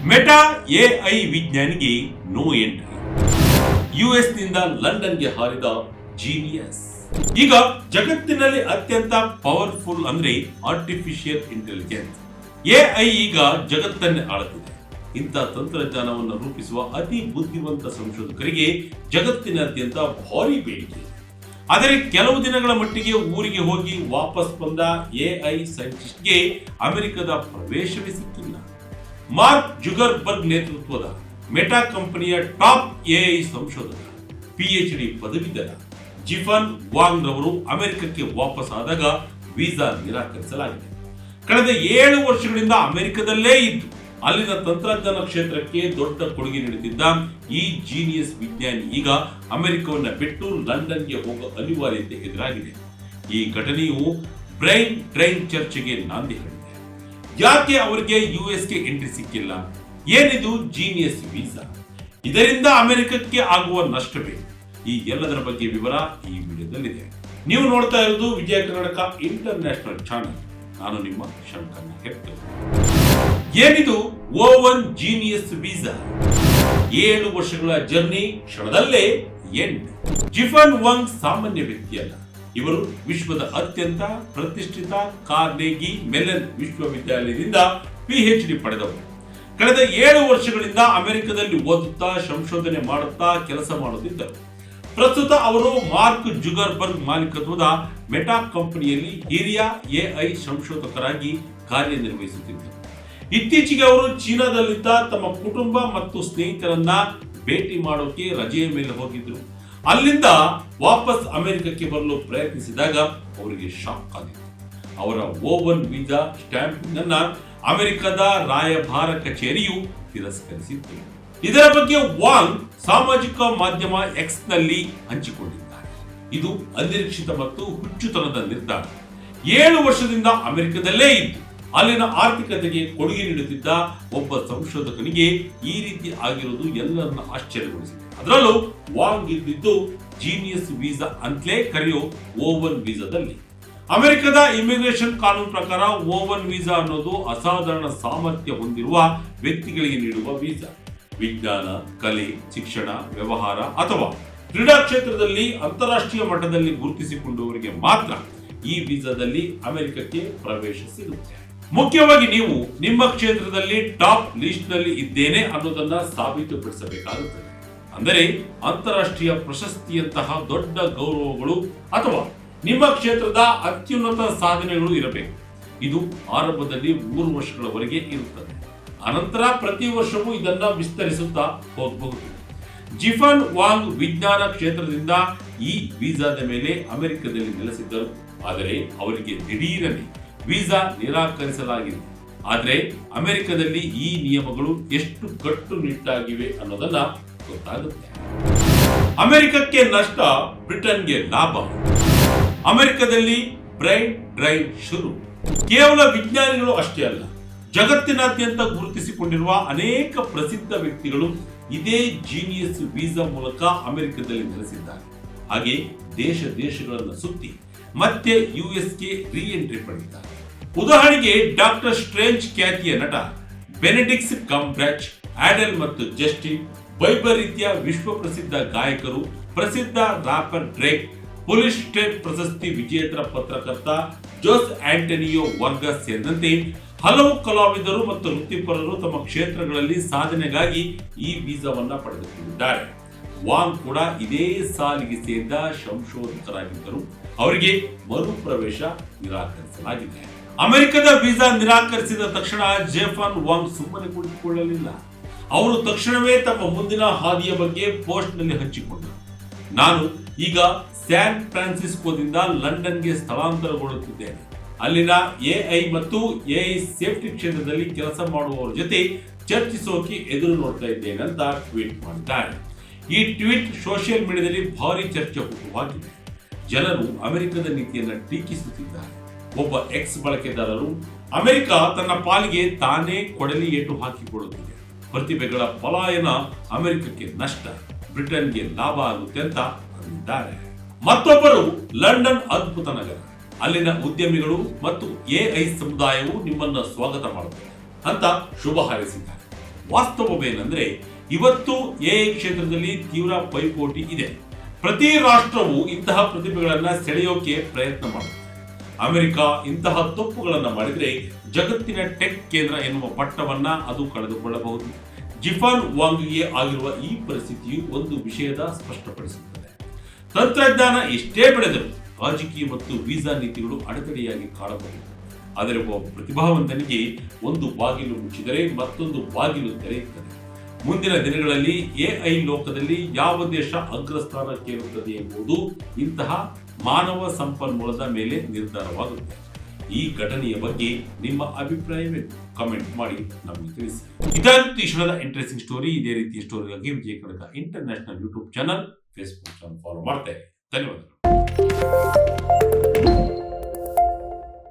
Meta AI ವಿಜ್ಞಾನಿಗೆ no entry. US ನಿಂದ ಲಂಡನ್ಗೆ ಹಾರಿದ ಜೀನಿಯಸ್. ಈಗ ಜಗತ್ತಿನಲ್ಲಿ ಅತ್ಯಂತ ಪವರ್ಫುಲ್ ಅಂದ್ರೆ ಆರ್ಟಿಫಿಷಿಯಲ್ ಇಂಟೆಲಿಜೆನ್ಸ್ ಎಐ ಈಗ ಜಗತ್ತನ್ನೇ ಆಳುತ್ತಿದೆ. ಇಂಥ ತಂತ್ರಜ್ಞಾನವನ್ನು ರೂಪಿಸುವ ಅತಿ ಬುದ್ಧಿವಂತ ಸಂಶೋಧಕರಿಗೆ ಜಗತ್ತಿನಾದ್ಯಂತ ಭಾರಿ ಬೇಡಿಕೆ. ಆದರೆ ಕೆಲವು ದಿನಗಳ ಮಟ್ಟಿಗೆ ಊರಿಗೆ ಹೋಗಿ ವಾಪಸ್ ಬಂದ ಎಐ ಸೈಂಟಿಸ್ಟ್ಗೆ ಅಮೆರಿಕದ ಪ್ರವೇಶವೇ ಸಿಕ್ಕಿಲ್ಲ. ಮಾರ್ಕ್ ಜುಗರ್ಬರ್ಗ್ ನೇತೃತ್ವದ ಮೆಟಾ ಕಂಪನಿಯ ಟಾಪ್ ಎಐ ಸಂಶೋಧಕ PhD ಪದವೀಧರ ಜಿಫನ್ ವಾಂಗ್ ರವರು ಅಮೆರಿಕಕ್ಕೆ ವಾಪಸ್ ಆದಾಗ ವೀಸಾ ನಿರಾಕರಿಸಲಾಗಿದೆ. ಕಳೆದ 7 ವರ್ಷಗಳಿಂದ ಅಮೆರಿಕದಲ್ಲೇ ಇದ್ದು ಅಲ್ಲಿನ ತಂತ್ರಜ್ಞಾನ ಕ್ಷೇತ್ರಕ್ಕೆ ದೊಡ್ಡ ಕೊಡುಗೆ ನೀಡುತ್ತಿದ್ದ ಈ ಜೀನಿಯಸ್ ವಿಜ್ಞಾನಿ ಈಗ ಅಮೆರಿಕವನ್ನ ಬಿಟ್ಟು ಲಂಡನ್ಗೆ ಹೋಗುವ ಅನಿವಾರ್ಯತೆ ಎದುರಾಗಿದೆ. ಈ ಘಟನೆಯು ಬ್ರೈನ್ ಡ್ರೈನ್ ಚರ್ಚೆಗೆ ನಾಂದಿ ಹೇಳಿದೆ. ಯಾಕೆ ಅವರಿಗೆ ಯುಎಸ್ಗೆ ಎಂಟ್ರಿ ಸಿಕ್ಕಿಲ್ಲ? ಏನಿದು ಜೀನಿಯಸ್ ವೀಸಾ? ಇದರಿಂದ ಅಮೆರಿಕಕ್ಕೆ ಆಗುವ ನಷ್ಟವೇ? ಈ ಎಲ್ಲದರ ಬಗ್ಗೆ ವಿವರ ಈ ವಿಡಿಯೋದಲ್ಲಿದೆ. ನೀವು ನೋಡ್ತಾ ಇರೋದು ವಿಜಯ ಕರ್ನಾಟಕ ಇಂಟರ್ನ್ಯಾಷನಲ್ ಚಾನೆಲ್. ನಾನು ನಿಮ್ಮ ಶಂಕರ್ ಹೆಟ್ಟು. ಏನಿದು O1 ಜೀನಿಯಸ್ ವೀಸಾ? 7 ವರ್ಷಗಳ ಜರ್ನಿ ಕ್ಷಣದಲ್ಲೇ ಎಂಡ್. ಜಿಫನ್ ವಾಂಗ್ ಸಾಮಾನ್ಯ ವ್ಯಕ್ತಿಯಲ್ಲ. ಇವರು ವಿಶ್ವದ ಅತ್ಯಂತ ಪ್ರತಿಷ್ಠಿತ ಕಾರ್ನೆಗಿ ಮೆಲನ್ ವಿಶ್ವವಿದ್ಯಾಲಯದಿಂದ PhD ಪಡೆದವರು. ಕಳೆದ 7 ವರ್ಷಗಳಿಂದ ಅಮೆರಿಕದಲ್ಲಿ ಓದುತ್ತಾ ಸಂಶೋಧನೆ ಮಾಡುತ್ತಾ ಕೆಲಸ ಮಾಡುತ್ತಿದ್ದರು. ಪ್ರಸ್ತುತ ಅವರು ಮಾರ್ಕ್ ಜುಗರ್ಬರ್ಗ್ ಮಾಲೀಕತ್ವದ ಮೆಟಾ ಕಂಪನಿಯಲ್ಲಿ ಹಿರಿಯ ಎಐ ಸಂಶೋಧಕರಾಗಿ ಕಾರ್ಯನಿರ್ವಹಿಸುತ್ತಿದ್ದರು. ಇತ್ತೀಚೆಗೆ ಅವರು ಚೀನಾದಲ್ಲಿದ್ದ ತಮ್ಮ ಕುಟುಂಬ ಮತ್ತು ಸ್ನೇಹಿತರನ್ನ ಭೇಟಿ ಮಾಡೋಕೆ ರಜೆಯ ಮೇಲೆ ಹೋಗಿದ್ರು. ಅಲ್ಲಿಂದ ವಾಪಸ್ ಅಮೆರಿಕಕ್ಕೆ ಬರಲು ಪ್ರಯತ್ನಿಸಿದಾಗ ಅವರಿಗೆ ಶಾಕ್ ಆಗಿತ್ತು. ಅವರ O1 ವೀಸಾ ಸ್ಟ್ಯಾಂಪಿಂಗ್ ಅನ್ನ ಅಮೆರಿಕದ ರಾಯಭಾರ ಕಚೇರಿಯು ತಿರಸ್ಕರಿಸಿತ್ತು. ಇದರ ಬಗ್ಗೆ ವಾಂಗ್ ಸಾಮಾಜಿಕ ಮಾಧ್ಯಮ ಎಕ್ಸ್ ನಲ್ಲಿ ಹಂಚಿಕೊಂಡಿದ್ದಾರೆ. ಇದು ಅನಿರೀಕ್ಷಿತ ಮತ್ತು ಹುಚ್ಚುತನದ ನಿರ್ಧಾರ. 7 ವರ್ಷದಿಂದ ಅಮೆರಿಕದಲ್ಲೇ ಇದ್ದು ಅಲ್ಲಿನ ಆರ್ಥಿಕತೆಗೆ ಕೊಡುಗೆ ನೀಡುತ್ತಿದ್ದ ಒಬ್ಬ ಸಂಶೋಧಕನಿಗೆ ಈ ರೀತಿ ಆಗಿರುವುದು ಎಲ್ಲರನ್ನ ಆಶ್ಚರ್ಯಗೊಳಿಸಿದೆ. ಅದರಲ್ಲೂ ವಾಂಗ್ ಇದ್ದಿದ್ದು ಜೀನಿಯಸ್ ವೀಸಾ ಅಂತಲೇ ಕರೆಯೋ O1 ವೀಸಾದಲ್ಲಿ. ಅಮೆರಿಕದ ಇಮಿಗ್ರೇಷನ್ ಕಾನೂನು ಪ್ರಕಾರ O1 ವೀಸಾ ಅನ್ನೋದು ಅಸಾಧಾರಣ ಸಾಮರ್ಥ್ಯ ಹೊಂದಿರುವ ವ್ಯಕ್ತಿಗಳಿಗೆ ನೀಡುವ ವೀಸಾ. ವಿಜ್ಞಾನ, ಕಲೆ, ಶಿಕ್ಷಣ, ವ್ಯವಹಾರ ಅಥವಾ ಕ್ರೀಡಾ ಕ್ಷೇತ್ರದಲ್ಲಿ ಅಂತಾರಾಷ್ಟ್ರೀಯ ಮಟ್ಟದಲ್ಲಿ ಗುರುತಿಸಿಕೊಂಡವರಿಗೆ ಮಾತ್ರ ಈ ವೀಸಾದಲ್ಲಿ ಅಮೆರಿಕಕ್ಕೆ ಪ್ರವೇಶ ಸಿಗುತ್ತೆ. ಮುಖ್ಯವಾಗಿ ನೀವು ನಿಮ್ಮ ಕ್ಷೇತ್ರದಲ್ಲಿ ಟಾಪ್ ಲಿಸ್ಟ್ ನಲ್ಲಿ ಇದ್ದೇನೆ ಅನ್ನೋದನ್ನ ಸಾಬೀತುಪಡಿಸಬೇಕಾಗುತ್ತದೆ. ಅಂದರೆ ಅಂತಾರಾಷ್ಟ್ರೀಯ ಪ್ರಶಸ್ತಿಯಂತಹ ದೊಡ್ಡ ಗೌರವಗಳು ಅಥವಾ ನಿಮ್ಮ ಕ್ಷೇತ್ರದ ಅತ್ಯುನ್ನತ ಸಾಧನೆಗಳು ಇರಬೇಕು. ಇದು ಆರಂಭದಲ್ಲಿ 3 ವರ್ಷಗಳವರೆಗೆ ಇರುತ್ತದೆ. ಅನಂತರ ಪ್ರತಿ ವರ್ಷವೂ ಇದನ್ನ ವಿಸ್ತರಿಸುತ್ತಾ ಹೋಗಬಹುದು. ಜಿಫನ್ ವಾಂಗ್ ವಿಜ್ಞಾನ ಕ್ಷೇತ್ರದಿಂದ ಈ ವೀಸಾದ ಮೇಲೆ ಅಮೆರಿಕದಲ್ಲಿ ನೆಲೆಸಿದ್ದರು. ಆದರೆ ಅವರಿಗೆ ದಿಢೀರನೆ ವೀಸಾ ನಿರಾಕರಿಸಲಾಗಿದೆ. ಆದರೆ ಅಮೆರಿಕದಲ್ಲಿ ಈ ನಿಯಮಗಳು ಎಷ್ಟು ಕಟ್ಟುನಿಟ್ಟಾಗಿವೆ ಅನ್ನೋದನ್ನ ಗೊತ್ತಾಗುತ್ತೆ. ಅಮೆರಿಕಕ್ಕೆ ನಷ್ಟ, ಬ್ರಿಟನ್ಗೆ ಲಾಭ. ಅಮೆರಿಕದಲ್ಲಿ ಬ್ರೈನ್ ಡ್ರೈನ್ ಶುರು. ಕೇವಲ ವಿಜ್ಞಾನಿಗಳು ಅಷ್ಟೇ ಅಲ್ಲ, ಜಗತ್ತಿನಾದ್ಯಂತ ಗುರುತಿಸಿಕೊಂಡಿರುವ ಅನೇಕ ಪ್ರಸಿದ್ಧ ವ್ಯಕ್ತಿಗಳು ಇದೇ ಜೀನಿಯಸ್ ವೀಸಾ ಮೂಲಕ ಅಮೆರಿಕದಲ್ಲಿ ನೆಲೆಸಿದ್ದಾರೆ. ಹಾಗೆ ದೇಶಗಳನ್ನು ಸುತ್ತಿ ಮತ್ತೆ ಯುಎಸ್ಗೆ ರೀಎಂಟ್ರಿ ಪಡೆದಿದ್ದಾರೆ. ಉದಾಹರಣೆಗೆ ಡಾಕ್ಟರ್ ಸ್ಟ್ರೇಂಜ್ ಖ್ಯಾತಿಯ ನಟ ಬೆನೆಡಿಕ್ಟ್ ಕಂಬರ್ಬ್ಯಾಚ್, ಆಡೆಲ್ ಮತ್ತು ಜಸ್ಟಿನ್ ಬೈಬರ್ ರೀತಿಯ ವಿಶ್ವ ಪ್ರಸಿದ್ಧ ಗಾಯಕರು, ಪ್ರಸಿದ್ಧ ರಾಪರ್ ಡ್ರೇಕ್, ಪುಲಿಟ್ಜರ್ ಪ್ರಶಸ್ತಿ ವಿಜೇತರ ಪತ್ರಕರ್ತ ಜೋಸ್ ಆಂಟೋನಿಯೋ ವರ್ಗಸ್ ಸೇರಿದಂತೆ ಹಲವು ಕಲಾವಿದರು ಮತ್ತು ವೃತ್ತಿಪರರು ತಮ್ಮ ಕ್ಷೇತ್ರಗಳಲ್ಲಿ ಸಾಧನೆಗಾಗಿ ಈ ವೀಸಾವನ್ನ ಪಡೆದುಕೊಂಡಿದ್ದಾರೆ. ವಾಂಗ್ ಕೂಡ ಇದೇ ಸಾಲಿಗೆ ಸೇರಿದ ಸಂಶೋಧಕರಾಗಿದ್ದರು. ಅವರಿಗೆ ಮರುಪ್ರವೇಶ ನಿರಾಕರಿಸಲಾಗಿದೆ. ಅಮೆರಿಕದ ವೀಸಾ ನಿರಾಕರಿಸಿದ ತಕ್ಷಣ ಜೆಫನ್ ವಾಂಗ್ ಸುಮ್ಮನೆ ಕುಳಿತುಕೊಳ್ಳಲಿಲ್ಲ. ಅವರು ತಕ್ಷಣವೇ ತಮ್ಮ ಮುಂದಿನ ಹಾದಿಯ ಬಗ್ಗೆ ಪೋಸ್ಟ್ ನಲ್ಲಿ ಹಂಚಿಕೊಂಡರು. ನಾನು ಈಗ ಸ್ಯಾನ್ ಫ್ರಾನ್ಸಿಸ್ಕೋದಿಂದ ಲಂಡನ್ಗೆ ಸ್ಥಳಾಂತರಗೊಳ್ಳುತ್ತಿದ್ದೇನೆ. ಅಲ್ಲಿನ ಎಐ ಮತ್ತು ಎಐ ಸೇಫ್ಟಿ ಕ್ಷೇತ್ರದಲ್ಲಿ ಕೆಲಸ ಮಾಡುವವರ ಜೊತೆ ಚರ್ಚಿಸೋಕೆ ಎದುರು ನೋಡ್ತಾ ಇದ್ದೇನೆ ಅಂತ ಟ್ವೀಟ್ ಮಾಡಿದ್ದಾರೆ. ಈ ಟ್ವೀಟ್ ಸೋಷಿಯಲ್ ಮೀಡಿಯಾದಲ್ಲಿ ಭಾರಿ ಚರ್ಚೆ ಹುಟ್ಟುಹಾಕಿದೆ. ಜನರು ಅಮೆರಿಕದ ನೀತಿಯನ್ನು ಟೀಕಿಸುತ್ತಿದ್ದಾರೆ. ಒಬ್ಬ ಎಕ್ಸ್ ಬಳಕೆದಾರರು, ಅಮೆರಿಕ ತನ್ನ ಪಾಲಿಗೆ ತಾನೇ ಕೊಡಲಿ ಏಟು ಹಾಕಿಕೊಳ್ಳುತ್ತಿದೆ. ಪ್ರತಿಭೆಗಳ ಪಲಾಯನ ಅಮೆರಿಕಕ್ಕೆ ನಷ್ಟ, ಬ್ರಿಟನ್ಗೆ ಲಾಭ ಆಗುತ್ತೆ ಅಂತ ಅಂದಿದ್ದಾರೆ. ಮತ್ತೊಬ್ಬರು, ಲಂಡನ್ ಅದ್ಭುತ ನಗರ, ಅಲ್ಲಿನ ಉದ್ಯಮಿಗಳು ಮತ್ತು ಎಐ ಸಮುದಾಯವು ನಿಮ್ಮನ್ನ ಸ್ವಾಗತ ಮಾಡುತ್ತದೆ ಅಂತ ಶುಭ ಹಾರೈಸಿದ್ದಾರೆ. ವಾಸ್ತವವೇನೆಂದ್ರೆ ಇವತ್ತು ಎಐ ಕ್ಷೇತ್ರದಲ್ಲಿ ತೀವ್ರ ಪೈಪೋಟಿ ಇದೆ. ಪ್ರತಿ ರಾಷ್ಟ್ರವು ಇಂತಹ ಪ್ರತಿಭೆಗಳನ್ನ ಸೆಳೆಯೋಕೆ ಪ್ರಯತ್ನ ಮಾಡುತ್ತೆ. ಅಮೆರಿಕ ಇಂತಹ ತಪ್ಪುಗಳನ್ನು ಮಾಡಿದ್ರೆ ಜಗತ್ತಿನ ಟೆಕ್ ಕೇಂದ್ರ ಎನ್ನುವ ಪಟ್ಟವನ್ನ ಅದು ಕಳೆದುಕೊಳ್ಳಬಹುದು. ಜಿಫಾನ್ ವಾಂಗ್ಗೆ ಆಗಿರುವ ಈ ಪರಿಸ್ಥಿತಿಯು ಒಂದು ವಿಷಯದ ಸ್ಪಷ್ಟಪಡಿಸುತ್ತದೆ. ತಂತ್ರಜ್ಞಾನ ಎಷ್ಟೇ ಬೆಳೆದರೂ ರಾಜಕೀಯ ಮತ್ತು ವೀಸಾ ನೀತಿಗಳು ಅಡೆತಡೆಯಾಗಿ ಕಾಣಬಹುದು. ಆದರೆ ಒಬ್ಬ ಪ್ರತಿಭಾವಂತನಿಗೆ ಒಂದು ಬಾಗಿಲು ಮುಚ್ಚಿದರೆ ಮತ್ತೊಂದು ಬಾಗಿಲು ತೆರೆಯುತ್ತದೆ. ಮುಂದಿನ ದಿನಗಳಲ್ಲಿ ಎಐ ಲೋಕದಲ್ಲಿ ಯಾವ ದೇಶ ಅಗ್ರಸ್ಥಾನಕ್ಕೇರುತ್ತದೆ ಎಂಬುದು ಇಂತಹ ಮಾನವ ಸಂಪನ್ಮೂಲದ ಮೇಲೆ ನಿರ್ಧಾರವಾಗುತ್ತೆ. ಈ ಘಟನೆಯ ಬಗ್ಗೆ ನಿಮ್ಮ ಅಭಿಪ್ರಾಯವೇನು? ಕಾಮೆಂಟ್ ಮಾಡಿ ನಮಗೆ ತಿಳಿಸಿ. ಇದಾಗಿತ್ತು ಈ ಕ್ಷಣದ ಇಂಟ್ರೆಸ್ಟಿಂಗ್ ಸ್ಟೋರಿ. ಇದೇ ರೀತಿಯ ಸ್ಟೋರಿಗಾಗಿ Vijaya Kanaka international YouTube channel, Facebook channel follow ಮಾಡ್ತೇವೆ. ಧನ್ಯವಾದಗಳು.